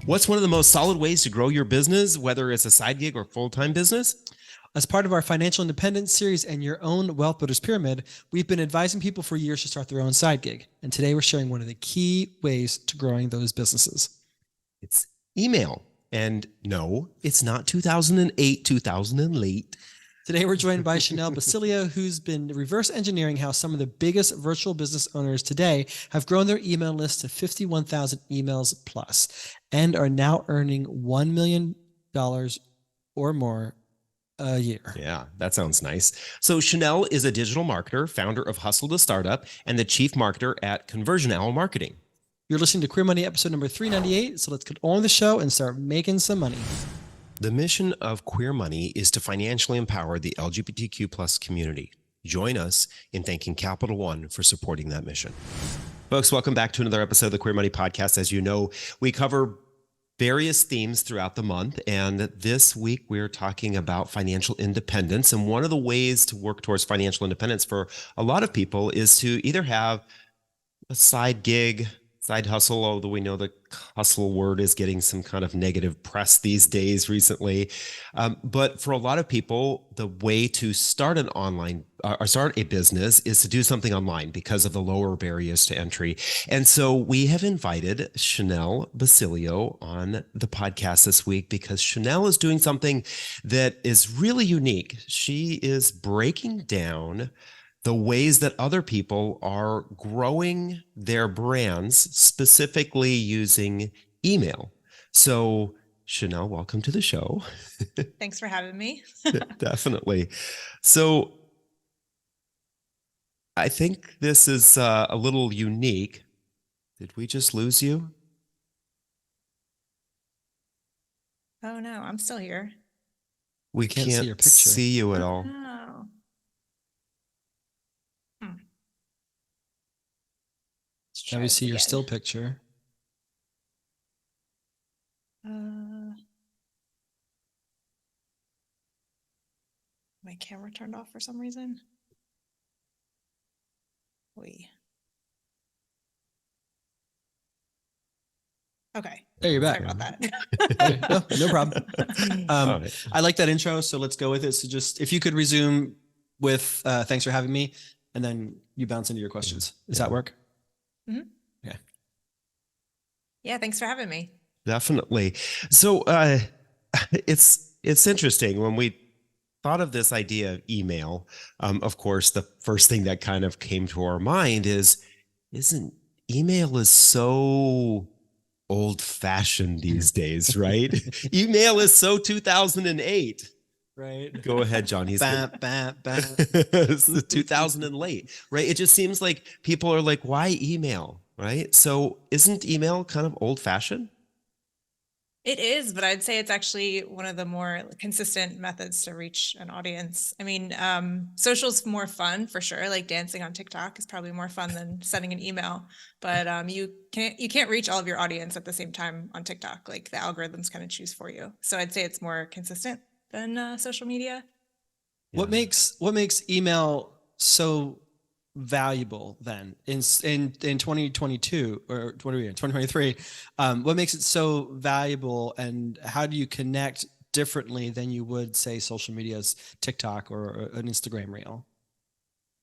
What's one of the most solid ways to grow your business, whether it's a side gig or full-time business? As part of our financial independence series and your own Wealth Builders Pyramid, we've been advising people for years to start their own side gig. And today we're sharing one of the key ways to growing those businesses. It's email. And no, it's not 2008, 2000 late. Today we're joined by Chenell Basilio, who's been reverse engineering how some of the biggest virtual business owners today have grown their email list to 51,000 emails plus and are now earning $1 million or more a year. Yeah, that sounds nice. So Chenell is a digital marketer, founder of Hustle to Startup, and the chief marketer at Conversion Marketing. You're listening to Queer Money episode number 398. So let's get on the show and start making some money. The mission of Queer Money is to financially empower the LGBTQ plus community. Join us in thanking Capital One for supporting that mission. Folks, welcome back to another episode of the Queer Money Podcast. As you know, we cover various themes throughout the month, and this week we're talking about financial independence. And one of the ways to work towards financial independence for a lot of people is to either have a side gig, side hustle, although we know the hustle word is getting some kind of negative press these days recently. But for a lot of people, the way to start an online or start a business is to do something online because of the lower barriers to entry. And so we have invited Chenell Basilio on the podcast this week because Chenell is doing something that is really unique. She is breaking down the ways that other people are growing their brands, specifically using email. So, Chenell, welcome to the show. Thanks for having me. Definitely. So, I think this is a little unique. Did we just lose you? Oh, no, I'm still here. We can't see your picture. See you at all. Oh. Now we see your still picture. My camera turned off for some reason. Okay. There, you're back. Sorry about that. No problem. Right. I like that intro, so let's go with it. So just, if you could resume with thanks for having me, and then you bounce into your questions. Does that work? Mm-hmm. Okay. Yeah, thanks for having me. Definitely. So it's interesting when we thought of this idea of email. Of course, the first thing that kind of came to our mind isn't email is so old-fashioned these days, right? Email is so 2008. Right. Go ahead, John. He's It's the 2000 and late, right? It just seems like people are like, why email, right? So isn't email kind of old-fashioned? It is, but I'd say it's actually one of the more consistent methods to reach an audience. I mean, social's more fun for sure. Like dancing on TikTok is probably more fun than sending an email, but you can't reach all of your audience at the same time on TikTok. Like the algorithms kind of choose for you. So I'd say it's more consistent than social media. Yeah. What makes email so valuable then in 2022 or 2023? What makes it so valuable, and how do you connect differently than you would say social media's TikTok or an Instagram reel?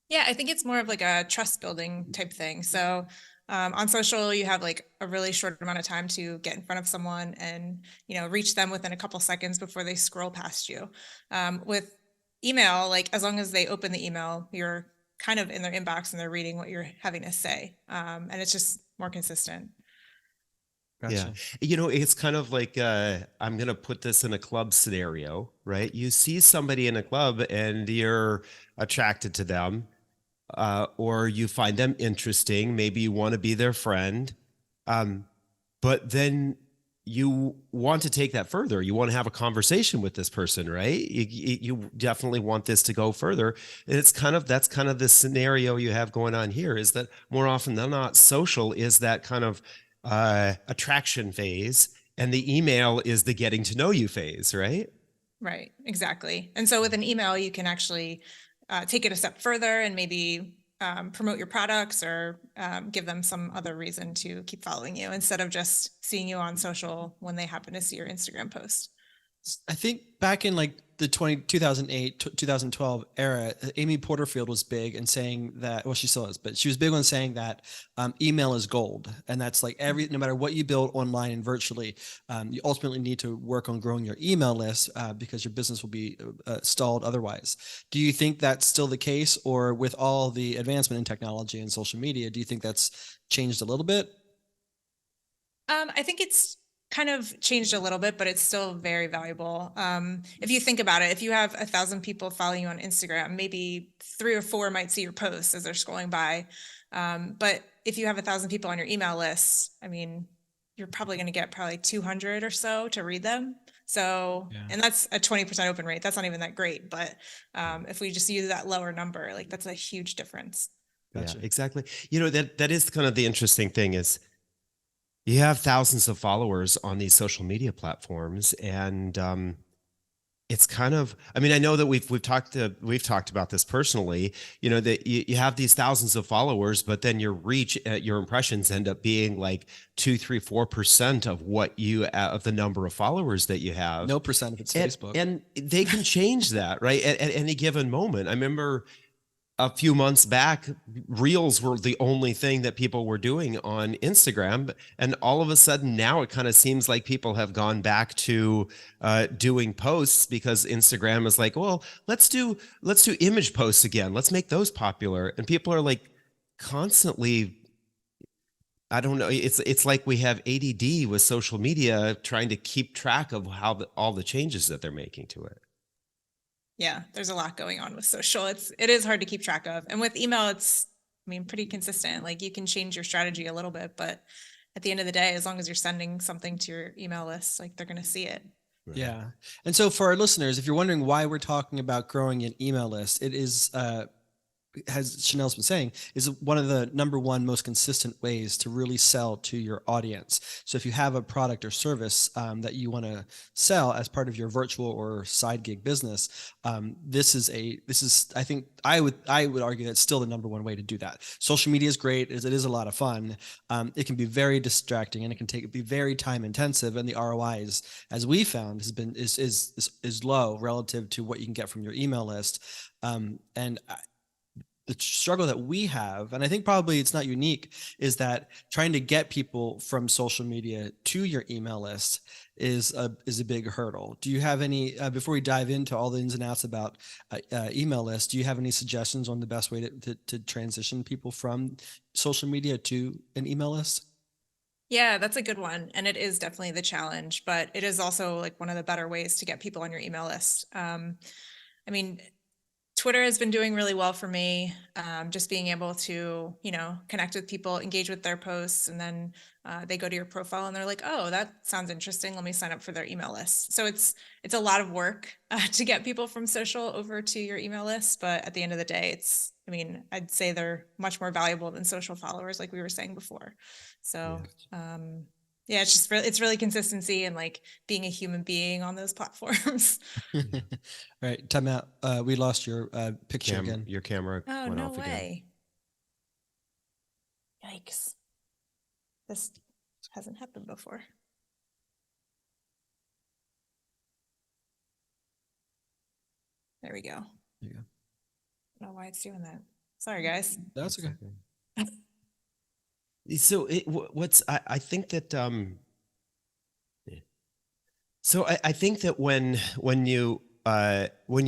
Yeah, I think it's more of like a trust building type thing. So on social, you have like a really short amount of time to get in front of someone and, reach them within a couple seconds before they scroll past you. With email, like as long as they open the email, you're kind of in their inbox and they're reading what you're having to say. And it's just more consistent. Gotcha. Yeah. It's kind of like, I'm going to put this in a club scenario, right? You see somebody in a club and you're attracted to them, or you find them interesting. Maybe you want to be their friend. But then you want to take that further. You want to have a conversation with this person, right? You definitely want this to go further. And that's kind of the scenario you have going on here, is that more often than not, social is that kind of attraction phase, and the email is the getting to know you phase, right? Right, exactly. And so with an email, you can actually take it a step further and maybe promote your products or give them some other reason to keep following you instead of just seeing you on social when they happen to see your Instagram post. I think back in like the 2008, 2012 era, Amy Porterfield was big and saying that, well, she still is, but she was big on saying that email is gold. And that's like no matter what you build online and virtually, you ultimately need to work on growing your email list because your business will be stalled otherwise. Do you think that's still the case, or with all the advancement in technology and social media, do you think that's changed a little bit? I think it's kind of changed a little bit, but it's still very valuable. If you think about it, if you have 1,000 people following you on Instagram, maybe 3 or 4 might see your posts as they're scrolling by. But if you have 1,000 people on your email list, I mean, you're probably going to get probably 200 or so to read them. So, and that's a 20% open rate. That's not even that great. But if we just use that lower number, like that's a huge difference. Gotcha. Yeah, exactly. You know, that is kind of the interesting thing is, you have thousands of followers on these social media platforms, and it's kind of, I mean, I know that we've talked about this personally, you know, that you have these thousands of followers, but then your reach, your impressions end up being like 2, 3, 4% of what you, of the number of followers that you have. No percent if it's Facebook. And they can change that, right? At any given moment. I remember a few months back, reels were the only thing that people were doing on Instagram. And all of a sudden now it kind of seems like people have gone back to doing posts because Instagram is like, well, let's do image posts again. Let's make those popular. And people are like constantly, I don't know. It's like we have ADD with social media trying to keep track of how all the changes that they're making to it. Yeah, there's a lot going on with social. It is hard to keep track of. And with email, it's, I mean, pretty consistent. Like you can change your strategy a little bit, but at the end of the day, as long as you're sending something to your email list, like they're going to see it. Right. Yeah. And so for our listeners, if you're wondering why we're talking about growing an email list, it is, as Chenell's been saying, is one of the #1 most consistent ways to really sell to your audience. So if you have a product or service that you want to sell as part of your virtual or side gig business, this is I think I would argue that's still the #1 way to do that. Social media is great, it is a lot of fun. It can be very distracting and it can be very time intensive, and the ROI as we found is low relative to what you can get from your email list. And the struggle that we have, and I think probably it's not unique, is that trying to get people from social media to your email list is a big hurdle. Do you have any, before we dive into all the ins and outs about email lists, do you have any suggestions on the best way to transition people from social media to an email list? Yeah, that's a good one. And it is definitely the challenge, but it is also like one of the better ways to get people on your email list. I mean, Twitter has been doing really well for me. Just being able to, you know, connect with people, engage with their posts, and then they go to your profile and they're like, oh, that sounds interesting. Let me sign up for their email list. So it's a lot of work to get people from social over to your email list. But at the end of the day, I mean, I'd say they're much more valuable than social followers, like we were saying before. So, yeah, it's really consistency and like being a human being on those platforms. All right, time out. We lost your picture again. Your camera went no off way. Again. Yikes. This hasn't happened before. There we go. There you go. I don't know why it's doing that. Sorry, guys. That's okay. So I think that so I think that when you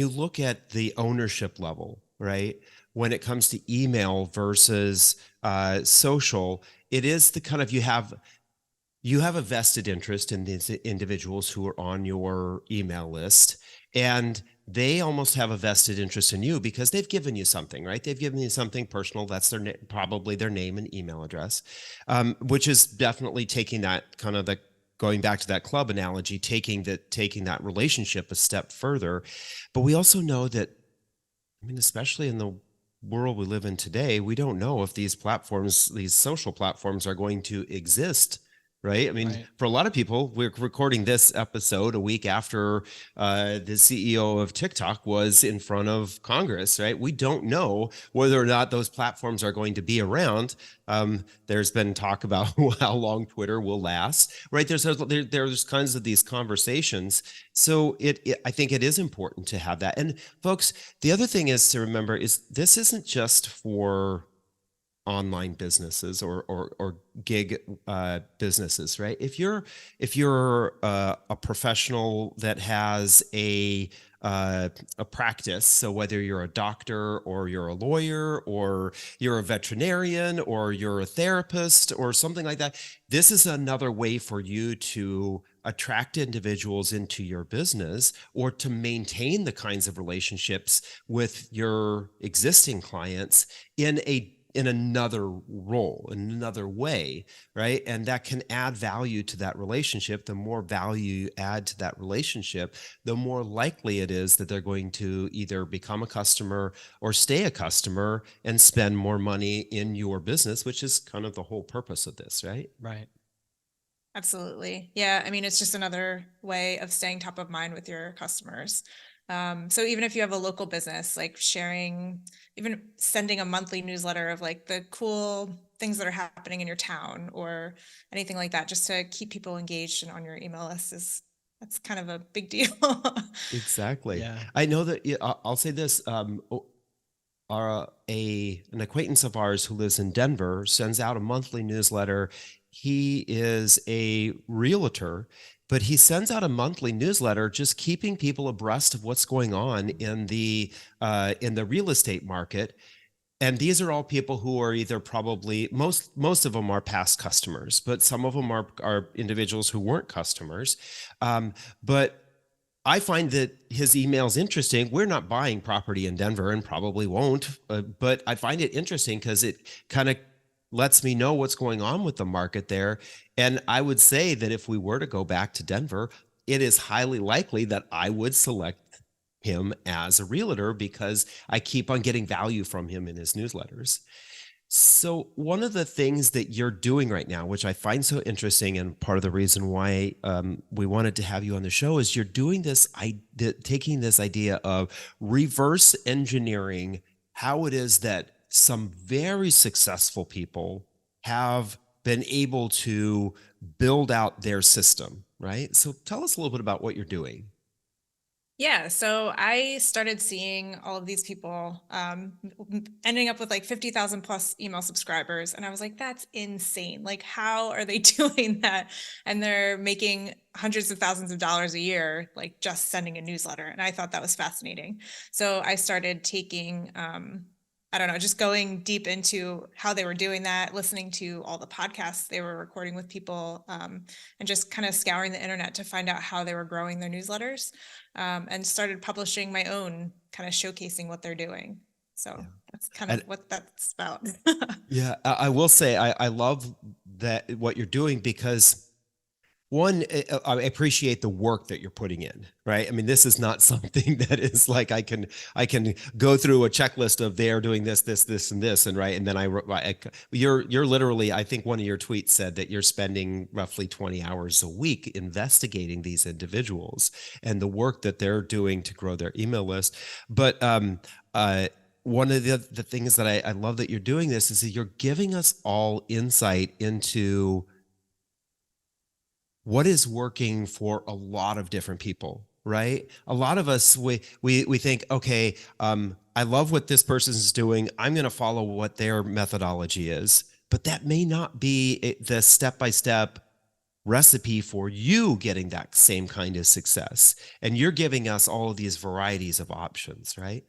look at the ownership level, right, when it comes to email versus social, it is the kind of, you have a vested interest in these individuals who are on your email list, and they almost have a vested interest in you because they've given you something, right? They've given you something personal. That's probably their name and email address, which is definitely taking that kind of going back to that club analogy, taking that relationship a step further. But we also know that, I mean, especially in the world we live in today, we don't know if these social platforms are going to exist right? I mean, Right. for a lot of people, we're recording this episode a week after the CEO of TikTok was in front of Congress, right? We don't know whether or not those platforms are going to be around. There's been talk about how long Twitter will last, right? There's kinds of these conversations. So I think it is important to have that. And folks, the other thing is to remember is this isn't just for online businesses or gig businesses, right? If you're a professional that has a practice, so whether you're a doctor or you're a lawyer or you're a veterinarian or you're a therapist or something like that, this is another way for you to attract individuals into your business or to maintain the kinds of relationships with your existing clients in another role, in another way, right? And that can add value to that relationship. The more value you add to that relationship, the more likely it is that they're going to either become a customer or stay a customer and spend more money in your business, which is kind of the whole purpose of this, right? Right. Absolutely. Yeah. I mean, it's just another way of staying top of mind with your customers. So even if you have a local business, like sharing, even sending a monthly newsletter of like the cool things that are happening in your town or anything like that, just to keep people engaged and on your email list that's kind of a big deal. Exactly. Yeah. I know that I'll say this. An acquaintance of ours who lives in Denver sends out a monthly newsletter. He is a realtor, but he sends out a monthly newsletter just keeping people abreast of what's going on in the real estate market. And these are all people who are either probably most of them are past customers, but some of them are individuals who weren't customers. But I find that his email's interesting. We're not buying property in Denver and probably won't, but I find it interesting because it kind of lets me know what's going on with the market there. And I would say that if we were to go back to Denver, it is highly likely that I would select him as a realtor because I keep on getting value from him in his newsletters. So one of the things that you're doing right now, which I find so interesting, and part of the reason why we wanted to have you on the show, is you're doing this, taking this idea of reverse engineering how it is that some very successful people have been able to build out their system, right? So tell us a little bit about what you're doing. Yeah, so I started seeing all of these people ending up with like 50,000 plus email subscribers. And I was like, that's insane. Like, how are they doing that? And they're making hundreds of thousands of dollars a year, like just sending a newsletter. And I thought that was fascinating. So I started taking, I don't know, just going deep into how they were doing that, listening to all the podcasts they were recording with people, and just kind of scouring the internet to find out how they were growing their newsletters. And started publishing my own, kind of showcasing what they're doing. So that's kind of what that's about. Yeah, I will say I love that what you're doing because one, I appreciate the work that you're putting in, right? I mean, this is not something that is like I can go through a checklist of they're doing this, and this, and right, and then you're literally, I think one of your tweets said that you're spending roughly 20 hours a week investigating these individuals and the work that they're doing to grow their email list. But one of the things that I love that you're doing this is that you're giving us all insight into what is working for a lot of different people, right? A lot of us, we think, okay, I love what this person is doing. I'm going to follow what their methodology is, but that may not be the step-by-step recipe for you getting that same kind of success. And you're giving us all of these varieties of options, right?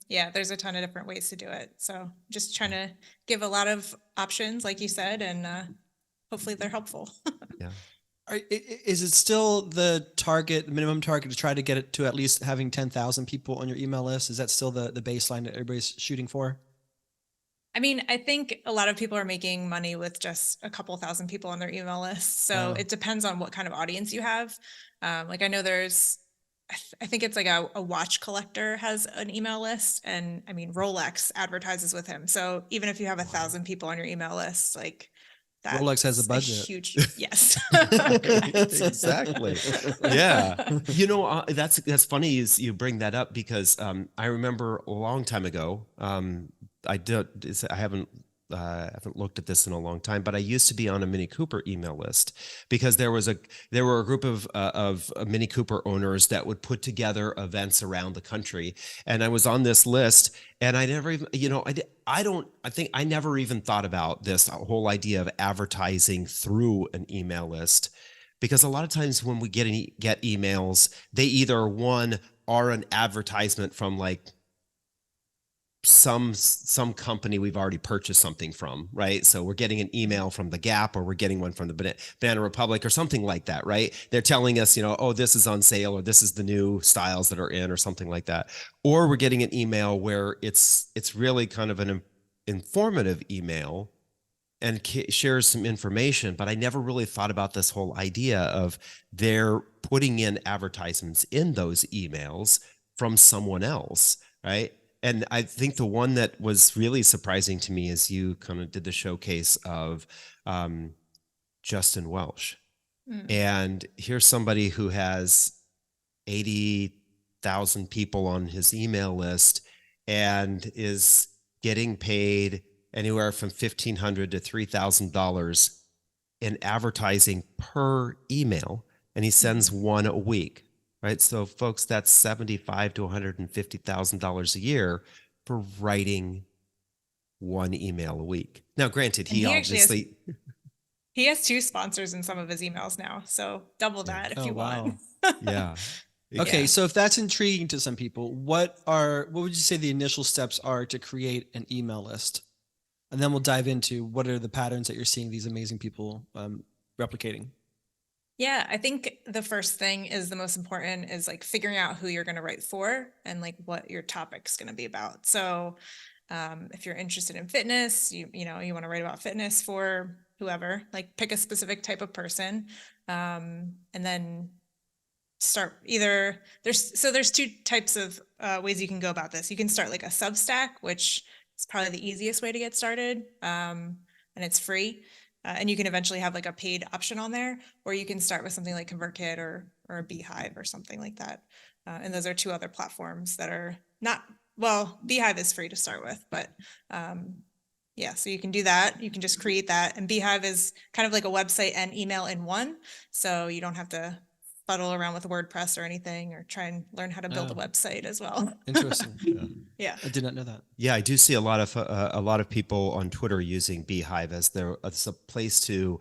Yeah, there's a ton of different ways to do it. So just trying to give a lot of options, like you said, and hopefully they're helpful. Yeah. Is it still the minimum target to try to get it to at least having 10,000 people on your email list? Is that still the baseline that everybody's shooting for? I mean, I think a lot of people are making money with just a couple thousand people on their email list. So it depends on what kind of audience you have. Like I know I think it's like a watch collector has an email list, and I mean, Rolex advertises with him. So even if you have 1,000 people on your email list, like Rolex has a budget. Huge, yes. Exactly. Yeah. You know, that's funny is you bring that up because I remember a long time ago. I haven't looked at this in a long time, but I used to be on a Mini Cooper email list because there were a group of Mini Cooper owners that would put together events around the country, and I was on this list, and I never even, I think I never even thought about this whole idea of advertising through an email list, because a lot of times when we get emails, they either one are an advertisement from like some company we've already purchased something from, right? So we're getting an email from the Gap, or we're getting one from the Banana Republic or something like that, right? They're telling us, oh, this is on sale, or this is the new styles that are in, or something like that. Or we're getting an email where it's really kind of an informative email and shares some information, but I never really thought about this whole idea of they're putting in advertisements in those emails from someone else, right? And I think the one that was really surprising to me is you kind of did the showcase of Justin Welsh. And here's somebody who has 80,000 people on his email list and is getting paid anywhere from $1,500 to $3,000 in advertising per email. And he sends one a week. Right. So folks, that's $75,000 to $150,000 a year for writing one email a week. Now, granted, he obviously has 2 sponsors in some of his emails now. So double that if you want. Yeah. Okay. So if that's intriguing to some people, what would you say the initial steps are to create an email list? And then we'll dive into what are the patterns that you're seeing these amazing people replicating. Yeah, I think the first thing is the most important is like figuring out who you're going to write for and like what your topic's going to be about. So if you're interested in fitness, you want to write about fitness for whoever, like pick a specific type of person, and then start there's 2 types of ways you can go about this. You can start like a Substack, which is probably the easiest way to get started, and it's free. And you can eventually have like a paid option on there, or you can start with something like ConvertKit or a Beehiiv or something like that. And those are 2 other platforms that are Beehiiv is free to start with, but yeah, so you can do that. You can just create that. And Beehiiv is kind of like a website and email in one. So you don't have to fuddle around with WordPress or anything, or try and learn how to build a website as well. Interesting. Yeah. I did not know that. Yeah, I do see a lot of people on Twitter using Beehiiv as a place to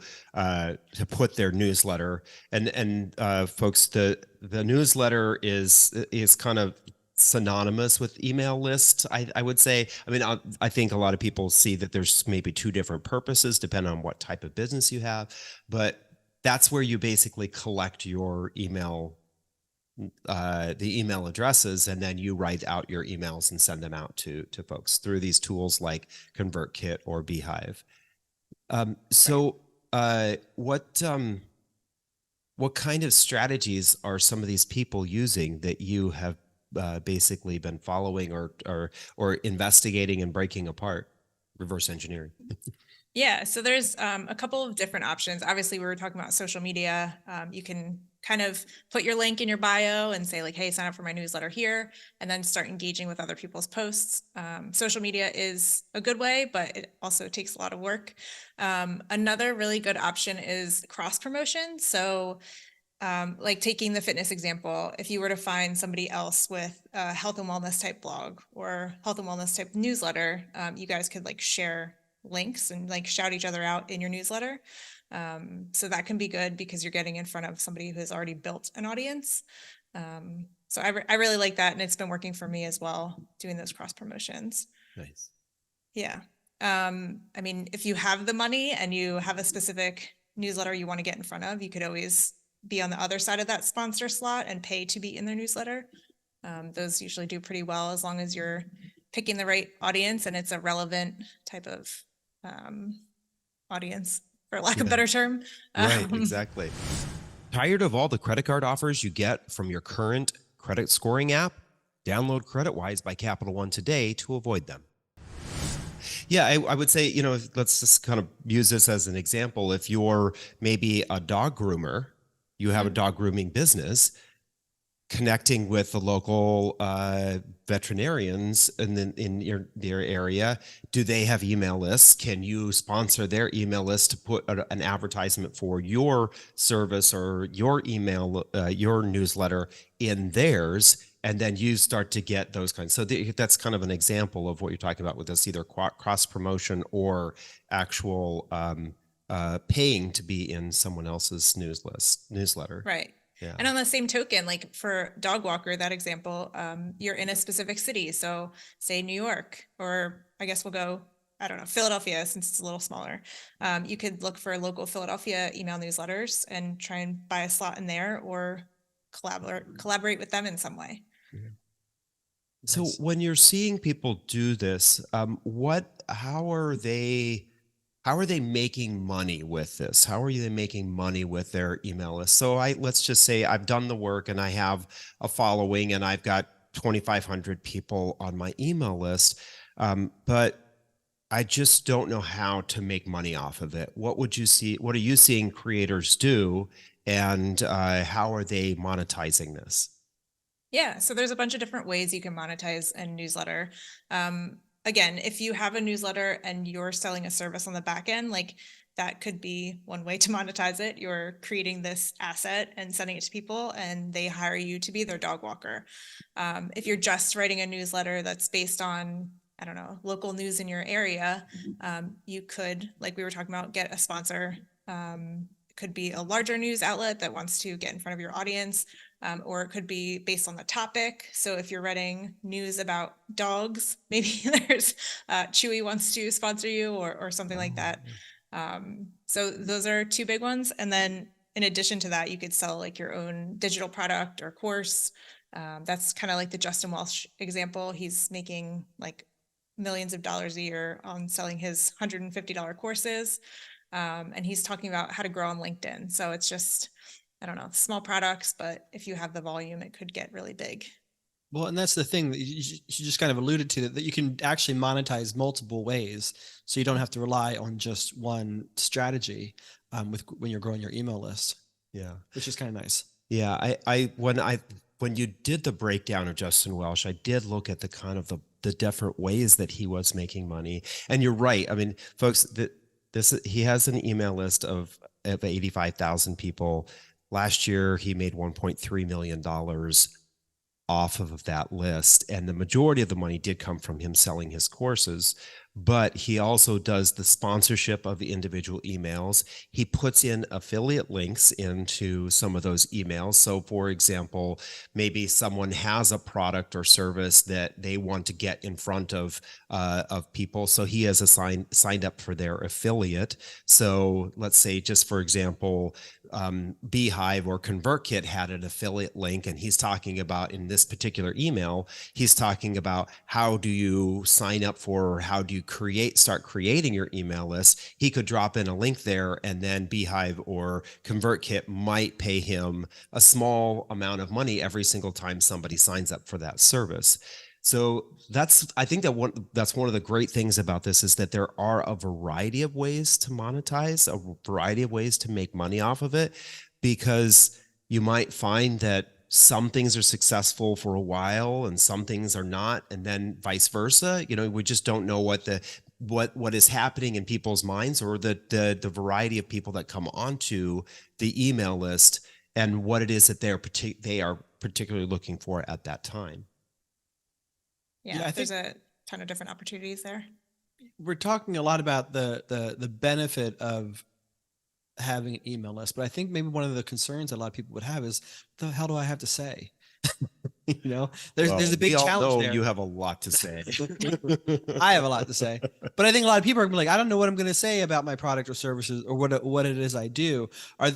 put their newsletter, and folks, the newsletter is kind of synonymous with email lists. I would say. I mean, I think a lot of people see that there's maybe 2 different purposes depending on what type of business you have, but that's where you basically collect your email, the email addresses, and then you write out your emails and send them out to folks through these tools like ConvertKit or Beehiiv. So what kind of strategies are some of these people using that you have basically been following or investigating and breaking apart, reverse engineering? Yeah, so there's a couple of different options. Obviously, we were talking about social media. You can kind of put your link in your bio and say like, hey, sign up for my newsletter here, and then start engaging with other people's posts. Social media is a good way, but it also takes a lot of work. Another really good option is cross promotion. So like taking the fitness example, if you were to find somebody else with a health and wellness type blog or health and wellness type newsletter, you guys could like share links and like shout each other out in your newsletter. So that can be good because you're getting in front of somebody who has already built an audience. So I really like that. And it's been working for me as well, doing those cross promotions. Nice. Yeah. I mean, if you have the money and you have a specific newsletter you want to get in front of, you could always be on the other side of that sponsor slot and pay to be in their newsletter. Those usually do pretty well as long as you're picking the right audience and it's a relevant type of audience, for lack of a better term. Right, exactly. Tired of all the credit card offers you get from your current credit scoring app? Download CreditWise by Capital One today to avoid them. Yeah, I would say, let's just kind of use this as an example. If you're maybe a dog groomer, you have a dog grooming business, connecting with the local veterinarians in your area. Do they have email lists? Can you sponsor their email list to put an advertisement for your service or your email, your newsletter in theirs? And then you start to get those kinds. So that's kind of an example of what you're talking about with this, either cross promotion or actual paying to be in someone else's newsletter. Right. Yeah. And on the same token, like for dog walker, that example, you're in a specific city. So say New York, or I guess we'll go, I don't know, Philadelphia, since it's a little smaller. You could look for local Philadelphia email newsletters and try and buy a slot in there, or collaborate with them in some way. So when you're seeing people do this, how are they making money with this? How are they making money with their email list? So let's just say I've done the work and I have a following and I've got 2,500 people on my email list, but I just don't know how to make money off of it. What are you seeing creators do, and how are they monetizing this? Yeah, so there's a bunch of different ways you can monetize a newsletter. Again, if you have a newsletter and you're selling a service on the back end, like that could be one way to monetize it. You're creating this asset and sending it to people, and they hire you to be their dog walker. If you're just writing a newsletter that's based on, I don't know, local news in your area, you could, like we were talking about, get a sponsor. It could be a larger news outlet that wants to get in front of your audience. Or it could be based on the topic. So if you're writing news about dogs, maybe there's Chewy wants to sponsor you, or something like that. So those are two big ones. And then in addition to that, you could sell like your own digital product or course. That's kind of like the Justin Welsh example. He's making like millions of dollars a year on selling his $150 courses. And he's talking about how to grow on LinkedIn. So it's just, I don't know, small products, but if you have the volume, it could get really big. Well, and that's the thing that you just kind of alluded to, that you can actually monetize multiple ways. So you don't have to rely on just one strategy when you're growing your email list. Yeah. Which is kind of nice. Yeah. When you did the breakdown of Justin Welsh, I did look at the kind of the different ways that he was making money. And you're right. I mean, folks, he has an email list of 85,000 people. Last year, he made $1.3 million off of that list. And the majority of the money did come from him selling his courses, but he also does the sponsorship of the individual emails. He puts in affiliate links into some of those emails. So for example, maybe someone has a product or service that they want to get in front of people. So he has signed up for their affiliate. So let's say, just for example, Beehiiv or ConvertKit had an affiliate link, and he's talking about, in this particular email, he's talking about how do you sign up for, or how do you start creating your email list. He could drop in a link there, and then Beehiiv or ConvertKit might pay him a small amount of money every single time somebody signs up for that service. So I think that's one of the great things about this, is that there are a variety of ways to monetize, a variety of ways to make money off of it, because you might find that some things are successful for a while and some things are not, and then vice versa. We just don't know what is happening in people's minds, or the variety of people that come onto the email list, and what it is that they are particularly looking for at that time. Yeah, I think there's a ton of different opportunities there. We're talking a lot about the benefit of having an email list, but I think maybe one of the concerns that a lot of people would have is, what the hell do I have to say? There's a big challenge there. You have a lot to say. I have a lot to say, but I think a lot of people are gonna be like, I don't know what I'm going to say about my product or services, or what it is I do. Are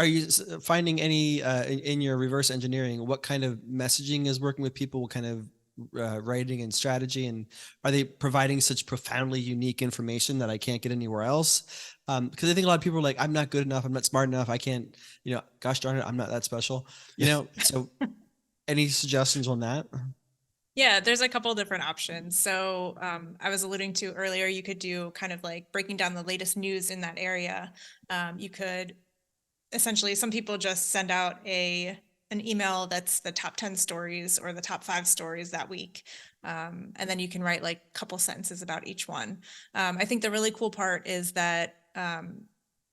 you finding any in your reverse engineering, what kind of messaging is working with people? What kind of writing and strategy, and are they providing such profoundly unique information that I can't get anywhere else? Because I think a lot of people are like, I'm not good enough, I'm not smart enough, I can't, gosh darn it, I'm not that special. So any suggestions on that? Yeah, there's a couple different options. So I was alluding to earlier, you could do kind of like breaking down the latest news in that area. You could essentially, some people just send out an email that's the top 10 stories or the top 5 stories that week. And then you can write like a couple sentences about each one. I think the really cool part is that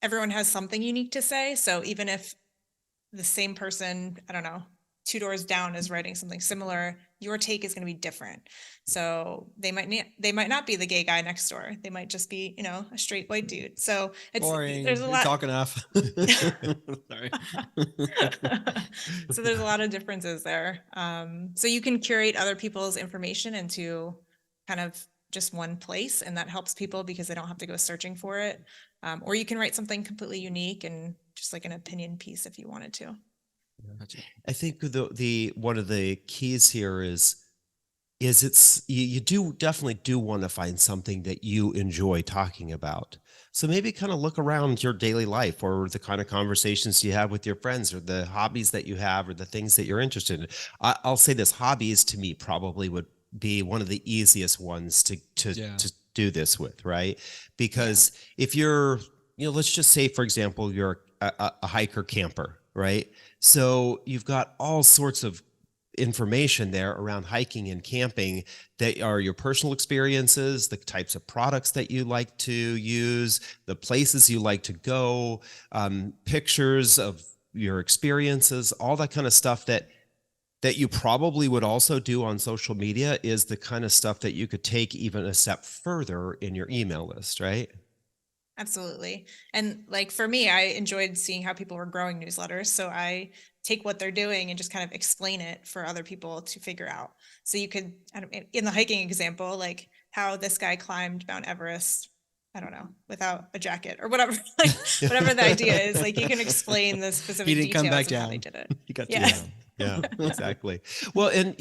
everyone has something unique to say. So even if the same person, I don't know, 2 doors down is writing something similar, your take is going to be different. So they might not be the gay guy next door. They might just be, a straight white dude. So Boring. there's a You lot. talk enough. Sorry. So there's a lot of differences there. So you can curate other people's information into kind of just one place, and that helps people because they don't have to go searching for it. Or you can write something completely unique and just like an opinion piece if you wanted to. I think the one of the keys here is you do definitely do want to find something that you enjoy talking about. So maybe kind of look around your daily life or the kind of conversations you have with your friends or the hobbies that you have or the things that you're interested in. I'll say this, hobbies to me probably would be one of the easiest ones to do this with, right? Because if you're, let's just say, for example, you're a hiker camper, right? So you've got all sorts of information there around hiking and camping that are your personal experiences, the types of products that you like to use, the places you like to go, pictures of your experiences, all that kind of stuff that you probably would also do on social media is the kind of stuff that you could take even a step further in your email list, right? Absolutely. And like for me, I enjoyed seeing how people were growing newsletters. So I take what they're doing and just kind of explain it for other people to figure out. So you could, in the hiking example, like how this guy climbed Mount Everest, I don't know, without a jacket or whatever, like whatever the idea is, like you can explain the specific He didn't come back details of how they down. did it. He got Yeah. down. Yeah, exactly. Well, and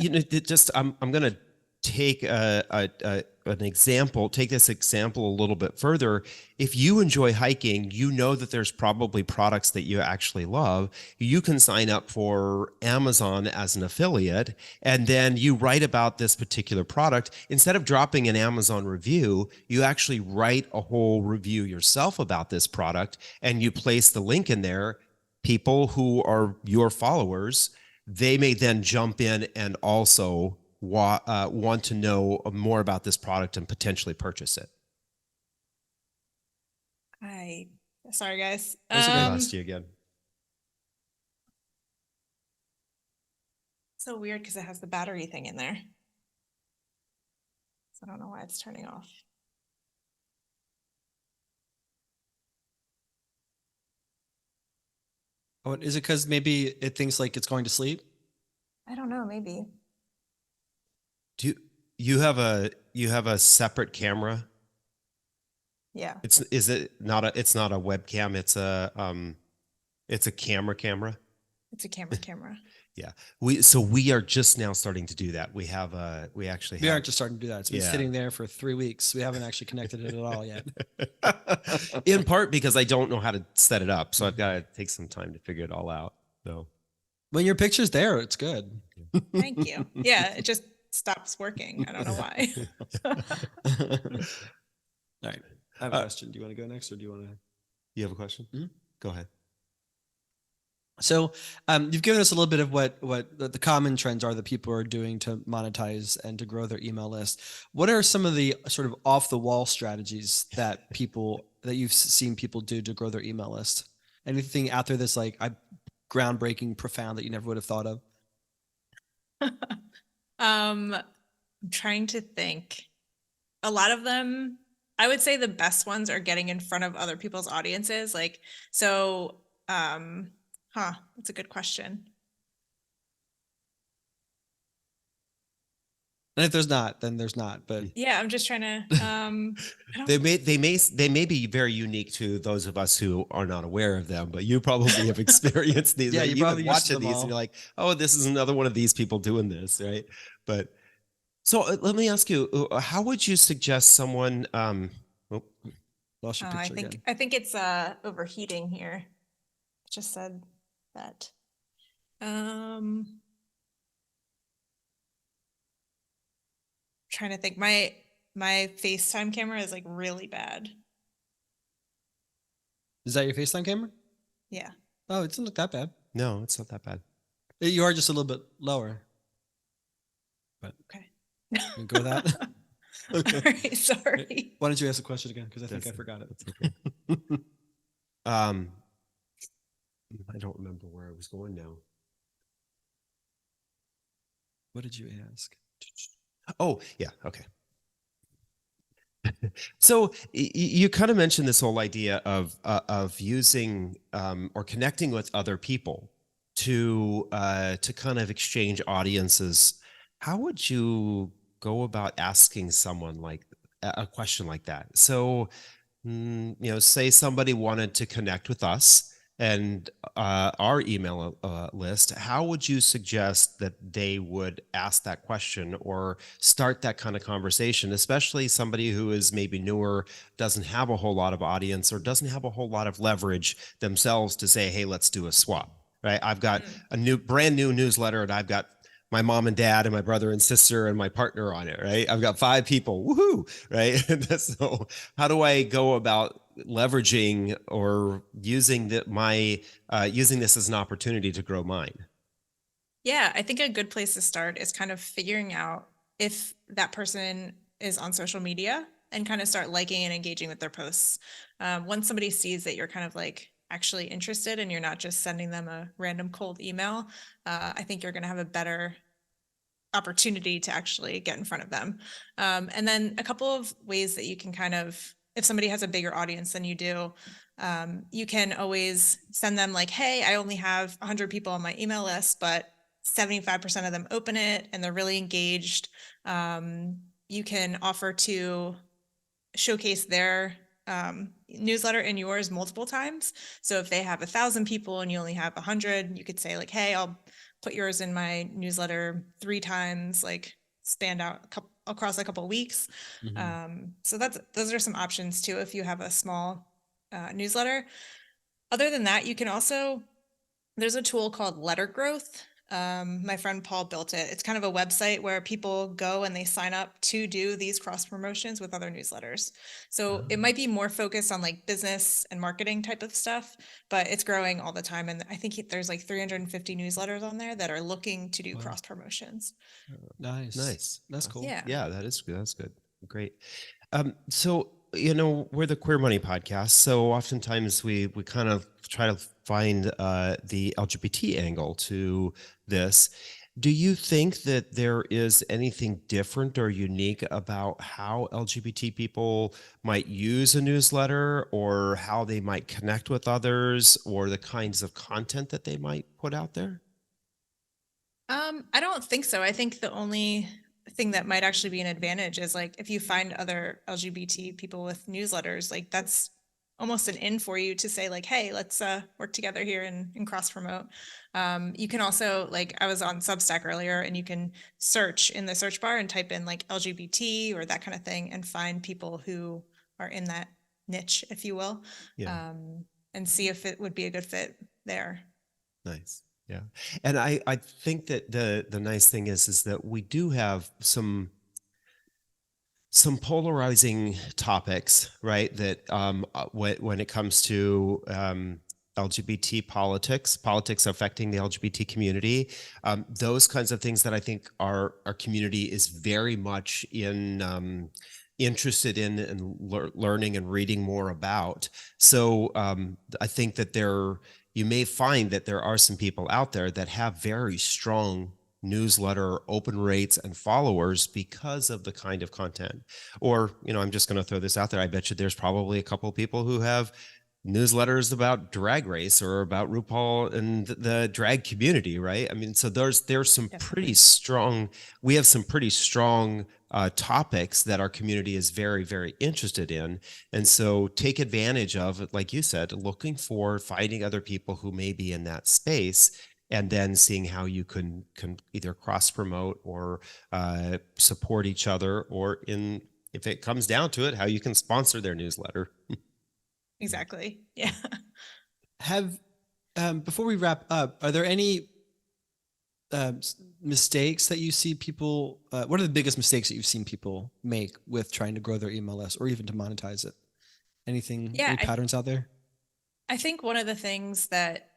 just I'm going to take an example, take this example a little bit further. If you enjoy hiking, you know that there's probably products that you actually love. You can sign up for Amazon as an affiliate, and then you write about this particular product. Instead of dropping an Amazon review, you actually write a whole review yourself about this product, and you place the link in there. People who are your followers, they may then jump in and also want to know more about this product and potentially purchase it. Sorry guys. I lost you again. So weird because it has the battery thing in there. So I don't know why it's turning off. Oh, is it because maybe it thinks like it's going to sleep? I don't know, maybe. Do you have a separate camera? Yeah. It's not a webcam, it's a camera. It's a camera. Yeah. We are just now starting to do that. We aren't just starting to do that. It's been sitting there for 3 weeks. We haven't actually connected it at all yet. In part because I don't know how to set it up. So I've got to take some time to figure it all out. So when your picture's there, it's good. Thank you. Yeah. It just stops working. I don't know why. All right. I have a question. Do you want to go next or do you want to? You have a question? Mm-hmm. Go ahead. So you've given us a little bit of what the common trends are that people are doing to monetize and to grow their email list. What are some of the sort of off the wall strategies that you've seen people do to grow their email list? Anything out there that's like groundbreaking, profound that you never would have thought of? I'm trying to think. A lot of them, I would say the best ones are getting in front of other people's audiences. That's a good question. And if there's not, then there's not. But yeah, I'm just trying to. They may be very unique to those of us who are not aware of them, but you probably have experienced these. Yeah, right? you've been watching them these, all. and you're like, oh, this is another one of these people doing this, right? But so let me ask you, how would you suggest someone? Lost your picture again. I think it's overheating here. It just said that. trying to think. My FaceTime camera is like really bad. Is that your FaceTime camera? Yeah. Oh, it doesn't look that bad. No, it's not that bad. You are just a little bit lower. But Okay. we can go with that. Okay. All right. Sorry. Why don't you ask the question again? Because I think I That's- forgot it. That's okay. I don't remember where I was going now. What did you ask? Oh, yeah. Okay. So you kind of mentioned this whole idea of using or connecting with other people to kind of exchange audiences. How would you go about asking someone like a question like that? So, say somebody wanted to connect with us and our email list. How would you suggest that they would ask that question or start that kind of conversation, especially somebody who is maybe newer, doesn't have a whole lot of audience, or doesn't have a whole lot of leverage themselves to say, hey, let's do a swap, right? I've got a brand new newsletter, and I've got my mom and dad and my brother and sister and my partner on it, right? I've got 5 people, woohoo, right? So how do I go about leveraging or using using this as an opportunity to grow mine? Yeah, I think a good place to start is kind of figuring out if that person is on social media and kind of start liking and engaging with their posts. Once somebody sees that you're kind of like actually interested and you're not just sending them a random cold email, I think you're going to have a better opportunity to actually get in front of them. And then a couple of ways that you can kind of, if somebody has a bigger audience than you do, you can always send them like, hey, I only have 100 people on my email list, but 75% of them open it and they're really engaged. You can offer to showcase their newsletter in yours multiple times. So if they have 1,000 people and you only have 100, you could say like, hey, I'll put yours in my newsletter 3 times, like spanned out across a couple of weeks. So those are some options too if you have a small newsletter. Other than that, you can also, there's a tool called Lettergrowth. My friend Paul built it. It's kind of a website where people go and they sign up to do these cross promotions with other newsletters. So it might be more focused on like business and marketing type of stuff, but it's growing all the time. And I think there's like 350 newsletters on there that are looking to do cross promotions. Nice. That's cool. Yeah. Yeah, that's good. Great. So, we're the Queer Money podcast. So oftentimes we kind of try to find the LGBT angle to this. Do you think that there is anything different or unique about how LGBT people might use a newsletter, or how they might connect with others, or the kinds of content that they might put out there? I don't think so. I think the only thing that might actually be an advantage is like if you find other LGBT people with newsletters, like that's almost an in for you to say like, hey, let's work together here and cross promote. You can also, like, I was on Substack earlier, and you can search in the search bar and type in like LGBT or that kind of thing and find people who are in that niche, if you will, and see if it would be a good fit there. Nice. Yeah. And I think that the nice thing is that we do have some polarizing topics, right? That when it comes to LGBT politics affecting the LGBT community, those kinds of things that I think our community is very much interested in and learning and reading more about. So I think that you may find that there are some people out there that have very strong newsletter open rates and followers because of the kind of content. Or, I'm just going to throw this out there. I bet you there's probably a couple of people who have newsletters about Drag Race or about RuPaul and the drag community, right? I mean, so there's some pretty strong, we have some pretty strong topics that our community is very, very interested in. And so take advantage of, like you said, finding other people who may be in that space, and then seeing how you can either cross promote or support each other, or if it comes down to it, how you can sponsor their newsletter. Exactly. Yeah. Before we wrap up, are there any mistakes that you see people, what are the biggest mistakes that you've seen people make with trying to grow their email list or even to monetize it? Anything, any patterns out there? I think one of the things that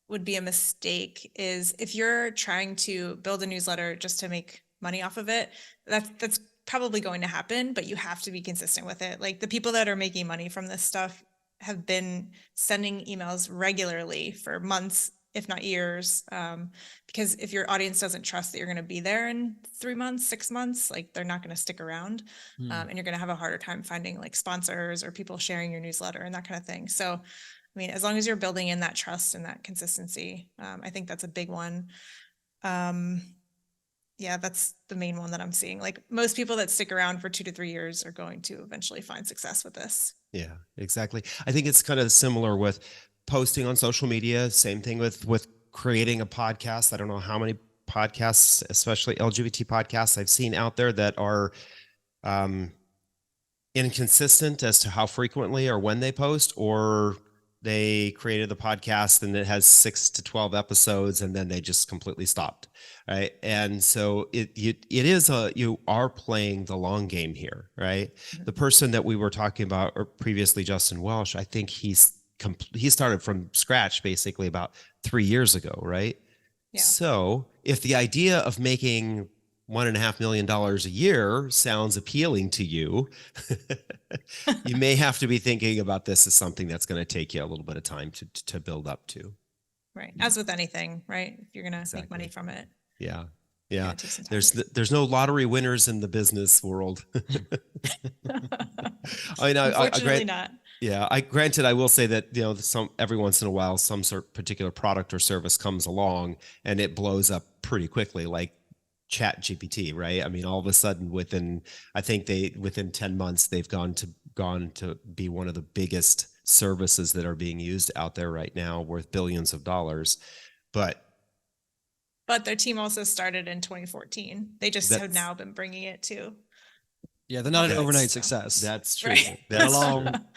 would be a mistake is if you're trying to build a newsletter just to make money off of it, that's probably going to happen, but you have to be consistent with it. Like the people that are making money from this stuff have been sending emails regularly for months, if not years. Because if your audience doesn't trust that you're going to be there in 3 months, 6 months, like they're not going to stick around. And you're going to have a harder time finding like sponsors or people sharing your newsletter and that kind of thing. So, I mean, as long as you're building in that trust and that consistency, I think that's a big one. Yeah, that's the main one that I'm seeing. Like most people that stick around for 2 to 3 years are going to eventually find success with this. Yeah, exactly. I think it's kind of similar with posting on social media. Same thing with creating a podcast. I don't know how many podcasts, especially LGBT podcasts, I've seen out there that are inconsistent as to how frequently or when they post, or they created the podcast and it has 6 to 12 episodes and then they just completely stopped. Right. And so you are playing the long game here, right? Mm-hmm. The person that we were talking about or previously, Justin Welsh, I think he started from scratch basically about 3 years ago. Right. Yeah. So if the idea of making $1.5 million a year sounds appealing to you, you may have to be thinking about this as something that's going to take you a little bit of time to build up to. Right. As with anything, right? If you're going to make money from it. Yeah. Yeah. There's no lottery winners in the business world. I mean, Unfortunately not. Yeah. Granted, I will say that, every once in a while, some sort of particular product or service comes along and it blows up pretty quickly. Like ChatGPT, right? I mean, all of a sudden within 10 months, they've gone to be one of the biggest services that are being used out there right now, worth billions of dollars. But their team also started in 2014. They just have now been bringing it to. Yeah, they're not an overnight success. That's true. Right. That's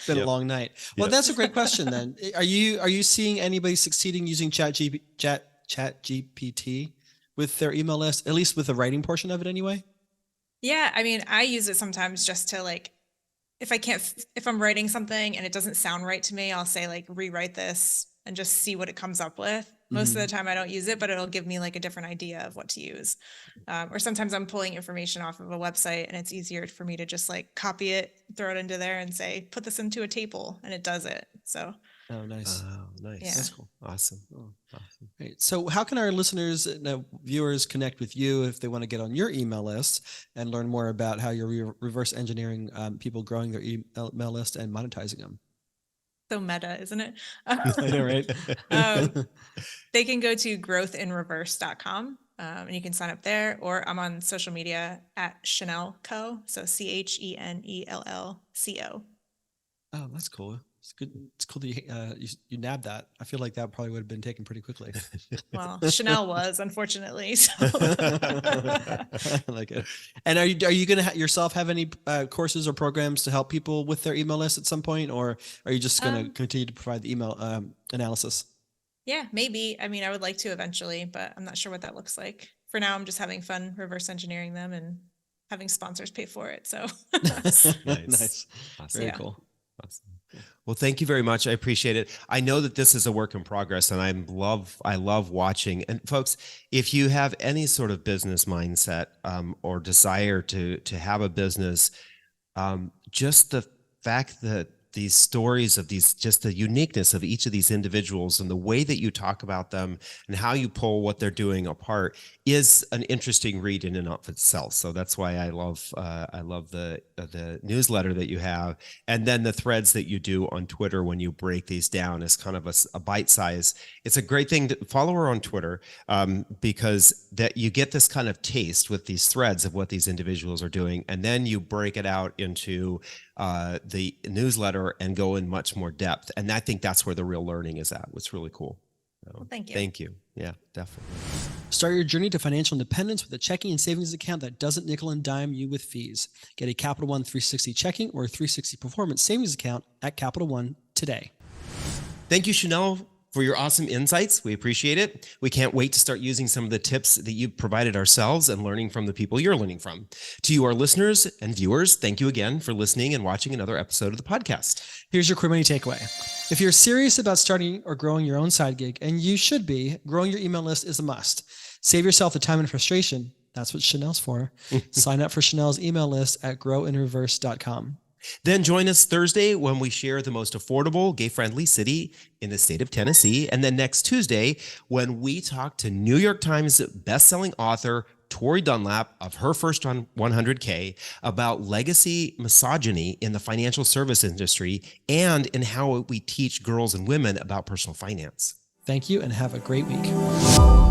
been a long night. Well, that's a great question then. Are you seeing anybody succeeding using ChatGPT with their email list, at least with the writing portion of it anyway? Yeah, I mean, I use it sometimes just to like, if I'm writing something and it doesn't sound right to me, I'll say like, rewrite this and just see what it comes up with. Most of the time I don't use it, but it'll give me like a different idea of what to use. Or sometimes I'm pulling information off of a website and it's easier for me to just like copy it, throw it into there and say, put this into a table, and it does it. So. Oh, nice. Oh, nice. Yeah. That's cool. Awesome. Oh, awesome. Great. So how can our listeners and viewers connect with you if they want to get on your email list and learn more about how you're reverse engineering people growing their email list and monetizing them? So meta, isn't it? I know, right? They can go to growthinreverse.com and you can sign up there, or I'm on social media at Chenell Co. So ChenellCo. Oh, that's cool. It's good. It's cool that you nabbed that. I feel like that probably would have been taken pretty quickly. Well, Chenell was, unfortunately. So. I like it. And are you going to yourself have any courses or programs to help people with their email list at some point, or are you just going to continue to provide the email analysis? Yeah, maybe. I mean, I would like to eventually, but I'm not sure what that looks like. For now, I'm just having fun reverse engineering them and having sponsors pay for it. So nice. Awesome. Very cool. Awesome. Well, thank you very much. I appreciate it. I know that this is a work in progress, and I love watching. And folks, if you have any sort of business mindset or desire to have a business, just the fact that these stories of just the uniqueness of each of these individuals and the way that you talk about them and how you pull what they're doing apart is an interesting read in and of itself. So that's why I love the newsletter that you have, and then the threads that you do on Twitter when you break these down as kind of a bite size. It's a great thing to follow her on Twitter because that you get this kind of taste with these threads of what these individuals are doing, and then you break it out into the newsletter and go in much more depth. And I think that's where the real learning is at. It's really cool. So, well, thank you. Thank you. Yeah, definitely. Start your journey to financial independence with a checking and savings account that doesn't nickel and dime you with fees. Get a Capital One 360 checking or 360 performance savings account at Capital One today. Thank you, Chenell, for your awesome insights. We appreciate it. We can't wait to start using some of the tips that you've provided ourselves and learning from the people you're learning from. To you, our listeners and viewers, thank you again for listening and watching another episode of the podcast. Here's your Queer Money takeaway. If you're serious about starting or growing your own side gig, and you should be, growing your email list is a must. Save yourself the time and frustration. That's what Chenell's for. Sign up for Chenell's email list at growinreverse.com. Then join us Thursday when we share the most affordable, gay-friendly city in the state of Tennessee. And then next Tuesday when we talk to New York Times bestselling author Tori Dunlap of her first 100K about legacy misogyny in the financial service industry and in how we teach girls and women about personal finance. Thank you and have a great week.